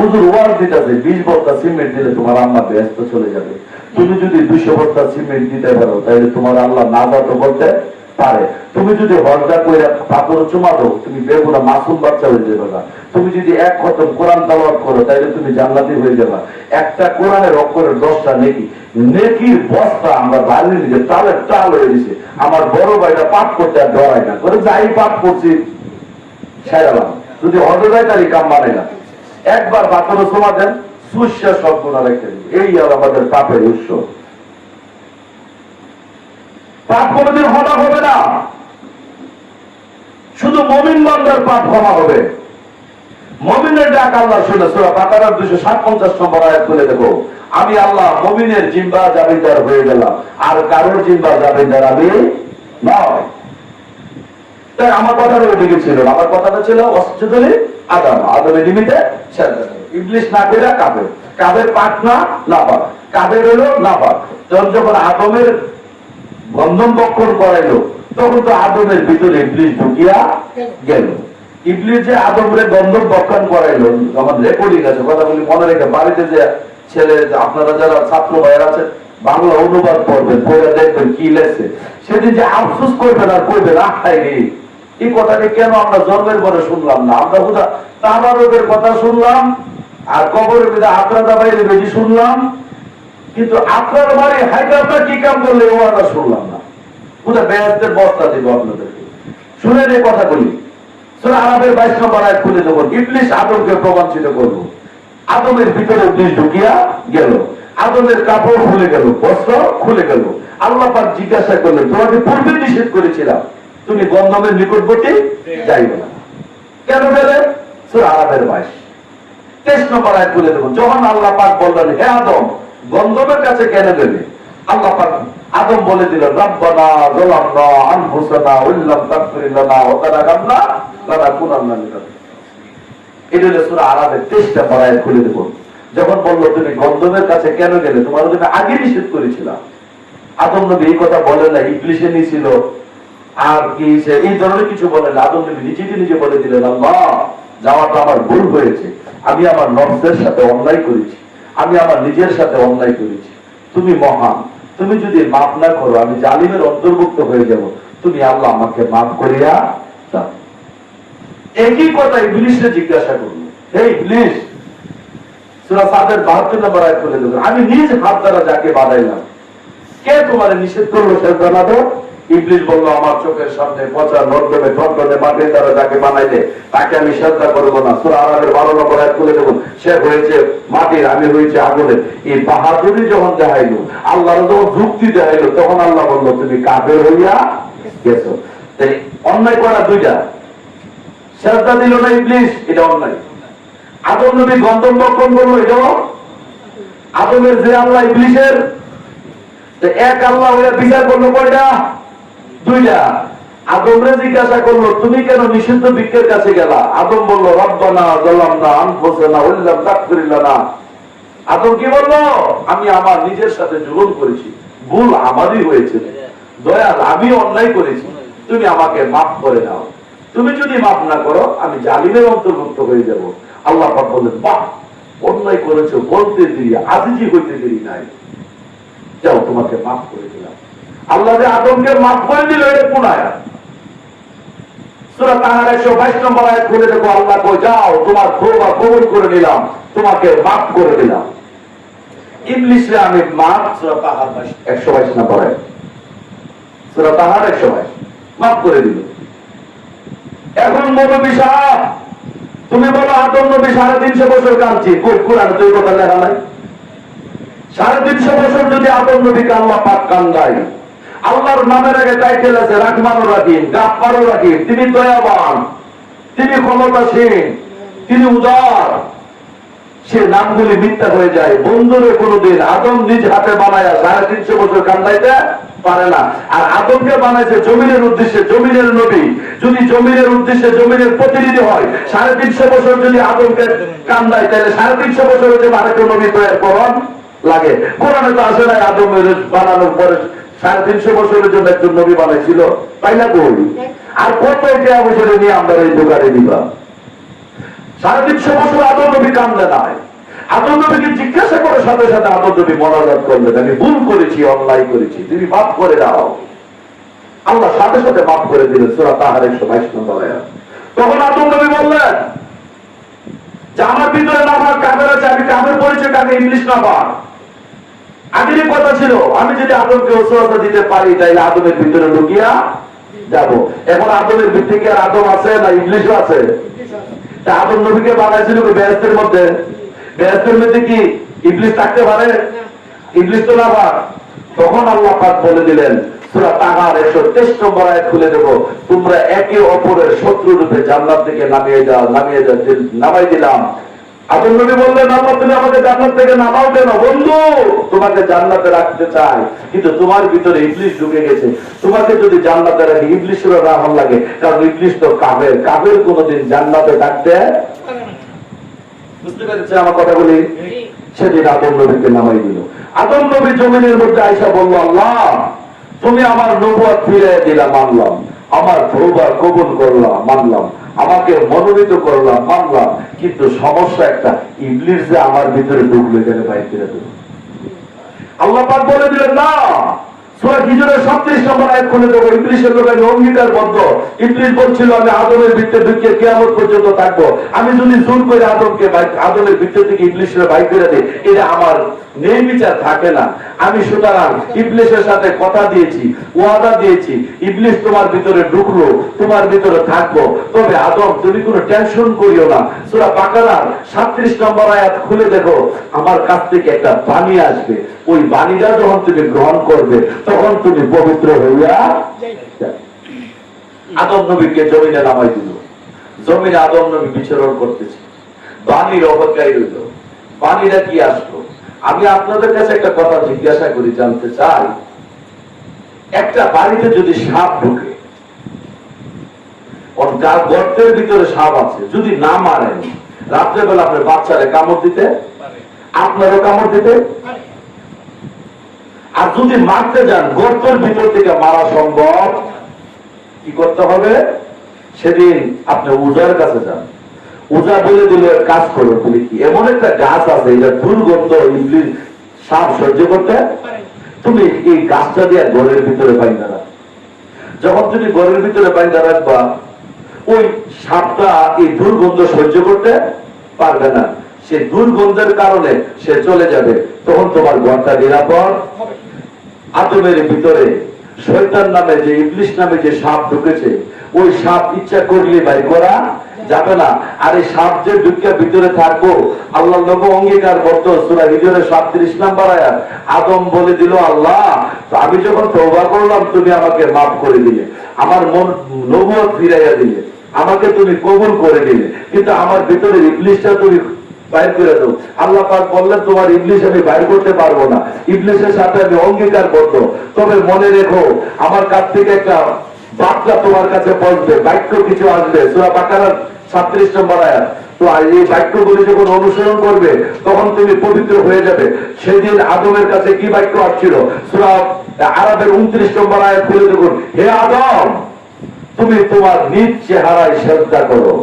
হুজুর ওয়াজ দিতেছে 20 বস্তা সিমেন্ট দিলে তোমার আম্মা ব্যস্ত চলে যাবে, তুমি যদি 200 বস্তা সিমেন্ট দিতে পারো তাহলে তোমার আল্লাহ নাজাত করতে পারে। তুমি যদি হরদা করে পাথর চুমা দাও তুমি বেগুনা মাসুম বাচ্চা হয়ে যাবে না। তুমি যদি এক খতম কোরআন তেলাওয়াত করো তাহলে তুমি জান্নাতি হয়ে যাবে। একটা কোরআনের অক্ষরের 10টা নেকি, নেকির বস্তা আমরা বাইরে নিজে টালের টাল হয়ে দিছে। আমার বড় ভাইরা পাঠ করতে আর ডরায় না, করে যাই পাঠ করছি সারালাম, যদি হরদাই তারই কাম মানে না। একবার পাথর চুমা দেন সুস্যা সব গুণা রেখে দিবে। এই আর আমাদের পাপের উৎস। পাপ কোনদিন ক্ষমা হবে না, শুধু মুমিন বান্দার পাপ ক্ষমা হবে। মুমিনের ডাক আল্লাহ শুনে সূরা বাকারার 257 নম্বর আয়াত বলে দেবো, আমি আল্লাহ মুমিনের জিম্বা জামিনদার হয়ে গেলাম, আর কারোর জিম্বা জামিনদার আমি নয়। তাই আমার কথাটা ওদিকে ছিল, আমার কথাটা ছিল অসুস্থলি আদম, আদমের লিমিটে ইবলিশ না পেরা কাবের, কাবের পাঠ না পাক, কাবের হলো না পাক। যখন আদমের বন্ধন বক্ষণ করাইলো তখন তো আদমের ভিতরে ইবলিশ ঢুকিয়া গেল। ইবলিশ যে আদমের বন্ধন বক্ষণ করাইলো, আমার রেকর্ডিং আছে, কথা বলি মনে রেখে বাড়িতে যে ছেলে আপনারা যারা ছাত্র ভাইয়ের আছে বাংলা অনুবাদ করবেন, পড়ে দেখবেন কি লেখছে, সেদিন যে আফসোস করবেন আর করবেন আহাই এই কথাটি কেন আমরা জন্মের পরে শুনলাম না। আমরা বোধ তাবারকের কথা শুনলাম আর কবরের ভিতরে আত্রা বাইরে বেশি শুনলাম, কিন্তু আপনার বাড়ি হায়দ্রাবাদ কি কাম করলে ও আমরা শুনলাম না। কোথায় বেহেশতের বস্তা দিব আপনাদেরকে, শুনেন এই কথাগুলি। সূরা আরাফের 22 নম্বর আয়াত খুলে দেব, ইবলিশ আদমকে প্রবঞ্চিত করব, আদমের ভিতরে ইবলিশ ঢুকিয়া গেল, আদমের কাপড় খুলে গেল, বস্ত্র খুলে গেল। আল্লাহ পাক জিজ্ঞাসা করলেন, তোমাকে পূর্বে নিষেধ করেছিলাম তুমি গন্ধমের নিকটবর্তী যাইবে না, কেন গেলে? সূরা আরাফের 22 নম্বর আয়াত খুলে দেব, যখন আল্লাহ পাক বললেন হে আদম গন্ধমের কাছে কেন গেলে, আল্লাহ পাক আদম বলে দিলেন রব্বানা যালামনা আনফুসানা ওয়াল্লাম তাগফির লানা ওয়া তারহামনা লানাকুনান্না মিনাল জালিমিন। এটা হলো সূরা আরাফের 23 নম্বর আয়াত খুলে দেব। যখন বলল তুমি গন্ধমের কাছে কেন গেলে, তোমার জন্য আগে নিষেধ করেছিলাম। আদম নবী এই কথা বলেন না, ইবলিশে নিছিল আর কি সে এই ধরনের কিছু বলেন না। আদম নবী নিজে বলে দিলেন আল্লাহ যাওয়াটা আমার ভুল হয়েছে, আমি আমার নফসের সাথে অন্যায় করেছি, আমি আমার নিজের সাথে অন্যায় করেছি, তুমি মহান, তুমি যদি মাফ না করো আমি জালিমের অন্তর্ভুক্ত হয়ে যাব, তুমি আল্লাহ আমাকে মাফ করিয়া দাও। একই কথা ইবলিশকে জিজ্ঞাসা করলো, হে ইবলিশ, সূরা সাদের 72 নম্বর আয়াত বলে দেব, আমি নিজ হাত দ্বারা যাকে বানাইলাম কে তোমার নিষেধ করলো সেটা না তো? ইবলিশ বলল আমার চোখের সামনে পচা নর্দমে ঠনঠনে মাটির দ্বারা যাকে বানাইলে তাকে আমি শ্রদ্ধা করবো না। সূরা আরাফের 12 নম্বর আয়াত খুলে দেব, সে হয়েছে মাটির আমি হয়েছে আগুনের। এই বাহাদুরি যখন দেখাইলো, আল্লাহর যখন যুক্তি দেখাইলো, তখন আল্লাহ বললো তুমি কাফের হইয়া গেছো। অন্যায় করা দুইটা, শ্রদ্ধা দিল না ইবলিশ, এটা অন্যায়। আদম নবী গন্ধম বক্ষণ করলো, এটাও আদমের যে আল্লাহ ইবলিশের এক আল্লাহ হইয়া বিচার করলো কয়টা? দুইটা। আদমরে জিজ্ঞাসা করলো তুমি কেন নিষিদ্ধ বৃক্ষের কাছে গেলা? আদম বলল রব্বানা যালামনা আনফুসানা ওয়াল্লাম তাগফির লানা। আদম কি বললো? আমি আমার নিজের সাথে জুলুম করেছি, ভুল আমারই হয়েছে, দয়াল আমি অন্যায় করেছি, তুমি আমাকে মাফ করে দাও। তুমি যদি মাফ না করো আমি জালিমের অন্তর্ভুক্ত হয়ে যাব। আল্লাহ পাক বললেন বাহ, অন্যায় করেছো বলতে দেরি, আজিজি হইতে দেরি নাই, যাও তোমাকে মাফ করে দিলাম। আল্লাহ যে আদমকে মাফ করে দিল, এটা কোন আয়াত? সূরা তাহার 122 নম্বর আয়াত খুলে দেখো, আল্লাহ কই যাও তোমার তওবা কবুল করে নিলাম, তোমাকে মাফ করে দিলাম। ইবলিশে আমি মাফ, সূরা তাহার 122 নম্বর আয়াত, সূরা তাহার 122 মাফ করে দিল। এখন নবী সাহেব তুমি বলো আদম নবী 350 বছর কাঁদছি, কোরআনে তো এই কথা লেখা নাই। 350 বছর যদি আদম নবীকে আল্লাহ পাক কান্দায়, আল্লাহর নামের আগে টাইটেল আছে রাহমানুর রহিম, গাফফারুর রহিম, তিনি দয়াবান, তিনি ক্ষমতাসীন, তিনি উদার, সে নামগুলি মিথ্যা হয়ে যায়। বন্ধুরে কোনদিন আদম নিজ হাতে বানায়া 350 বছর কান্দাইতে পারে না। আর আদমকে বানাইছে জমিনের উদ্দেশ্যে, জমিনের নবী, যদি জমিনের উদ্দেশ্যে জমিনের প্রতিনিধি হয় 350 বছর যদি আদমকে কান্দায়, তাহলে 350 বছর যে আরেকটা নবী তৈরি করন লাগে। কোরআনে তো আসে নাই আদমের বানানোর পরে 350 বছরের জন্য একজন নবী বানাইছিল, তাই না? কই আর কত বছরে নিয়ে আমরা এই দোকানে দিবা? 350 বছর আদম নবী কান্দে নাই। আদম নবীকে জিজ্ঞাসা করে সাথে সাথে আদম নবী মোনাজাত করলেন, আমি ভুল করেছি, অন্যায় করেছি, তুমি মাফ করে দাও। আল্লাহ সাথে সাথে মাফ করে দিলেন। সূরা তাহার 122 নম্বর আয়াত। তখন আদম নবী বললেন যে আমার ভিতরে নাফাক কাফের আছে, আমি কাফের পরিচয় কাকে ইবলিশ নাফাক। আগেরই কথা ছিল আমি যদি আদমকে ওসওয়াসা দিতে পারি তাইলে আদমের ভিতরে ঢুকিয়া যাব। এখন আদমের ভিতরে কি আর আদম আছে না ইবলিশও আছে? তা আদম নবীকে বানাইছিল বেহেশতের মধ্যে, বেহেশতের মধ্যে কি ইবলিশ থাকতে পারে? ইবলিশ তো নাফাক। তখন আল্লাহ পাক বলে দিলেন সূরা তাহার 123 নম্বর আয়াত খুলে দেব, তোমরা একে অপরের শত্রু রূপে জান্নাত থেকে নামাই দিলাম। আদম নবী বললেন আল্লাহ তুমি আমাকে জান্নাত থেকে নামাও কেন? বন্ধু তোমাকে জান্নাতে রাখতে চাই, কিন্তু তোমার ভিতরে ইবলিশ ঢুকে গেছে। তোমাকে যদি জান্নাতে রাখি ইবলিশেরও রাহন লাগে, কারণ ইবলিশ তো কাফের, কাফের কোনোদিন জান্নাতে থাকতে। বুঝতে পেরেছে আমার কথাগুলি? সেদিন আদম নবীকে নামাই দিল। আদম নবী জমিনের মধ্যে আয়েশা বলল, আল্লাহ তুমি আমার নবুয়ত ফিরিয়ে দিলা, মানলাম, আমার তওবা কবুল করলাম, মানলাম, আমাকে মনোনীত করলাম, মানলাম, কিন্তু সমস্যা একটা, ইবলিশ যে আমার ভিতরে ঢুকলে গেলে বাইরে ফিরে দেব। আল্লাহ পাক বলে দিলেন না। সূরা হিজরের 37 নম্বর আয়াত খুলে দেব, ইবলিশের লোক অঙ্গীকারবদ্ধ। ইবলিশ বলছিল আমি আদমের ভিতরে ঢুকে কিয়ামত পর্যন্ত থাকবো, আমি যদি জোর করে আদমের ভিতর থেকে ইবলিশের বাইর করে দিই, এটা আমার নেই বিচার থাকে না। আমি সুতরাং ইবলিশের সাথে কথা দিয়েছি, ওয়াদা দিয়েছি, ইবলিশ তোমার ভিতরে ঢুকলো, তোমার ভিতরে থাকবো, তবে আদম তুমি কোনো টেনশন করিও না। সূরা বাকারার 37 নম্বর আয়াত খুলে দেখো, আমার কাছ থেকে একটা বাণী আসবে, ওই বাণীটা যখন তুমি গ্রহণ করবে তখন তুমি পবিত্র হইয়া। আদম নবীকে জমিনে নামাই দিল। জমিনে আদম নবী বিচরণ করতেছে, বাণীর অপেক্ষায় রইল। বাণীটা কি আসলো? আমি আপনাদের কাছে একটা কথা জিজ্ঞাসা করি, জানতে চাই, একটা বাড়িতে যদি সাপ ঢুকে, গর্তের ভিতরে সাপ আছে, যদি না মারেন রাত্রেবেলা আপনার বাচ্চারে কামড় দিতে, আপনারও কামড় দিতে, আর যদি মারতে যান গর্তের ভিতর থেকে মারা সম্ভব, কি করতে হবে? সেদিন আপনি উজার কাছে যান, উজা বলে দিল কাজ করো, বলে কি এমন একটা গাছ আছে এটা দুর্গন্ধ ইবলিশ সাপ সহ্য করতে, তুমি এই গাছটা দিয়ে ঘরের ভিতরে বাইন্ধা রাখো। যখন তুমি ঘরের ভিতরে বাইন্ধা রাখবা, ওই সাপটা এই দুর্গন্ধ সহ্য করতে পারবে না, সে দুর্গন্ধের কারণে সে চলে যাবে, তখন তোমার ঘরটা নিরাপদ। আদমের ভিতরে শয়তান নামে যে ইবলিশ নামে যে সাপ ঢুকেছে, ওই সাপ ইচ্ছা করলে বাইর করা যাবে না। আর এই সাপ যে ঢুকে ভিতরে থাকবো, আল্লাহ নবী অঙ্গীকার করতো। সূরা হিজরের 37 নম্বর আয়াত। আদম বলে দিল, আল্লাহ আমি যখন তওবা করলাম তুমি আমাকে মাফ করে দিলে, আমার মন নবুয়ত ফিরাইয়া দিলে, আমাকে তুমি কবুল করে দিলে, কিন্তু আমার ভিতরে ইবলিশটা তুমি বাইর করে দাও। আল্লাহ পাক বললেন তোমার ইবলিশ আমি বাইর করতে পারবো না, ইবলিশের সাথে আমি অঙ্গীকার করতো, তবে মনে রেখো আমার কাছ থেকে একটা বার্তা তোমার কাছে পৌঁছবে, বাক্য কিছু আসবে। সূরা বাকারার 37 নম্বর আয়াত। তো এই বাক্যগুলি যখন অনুসরণ করবে তখন তুমি পবিত্র হয়ে যাবে। সেদিন আদমের কাছে কি বাক্য আসছিল? সূরা আরাফের 29 নম্বর আয়াত খুলে দেখুন, হে আদম তুমি তোমার নিজ চেহারায় সেজদা করো।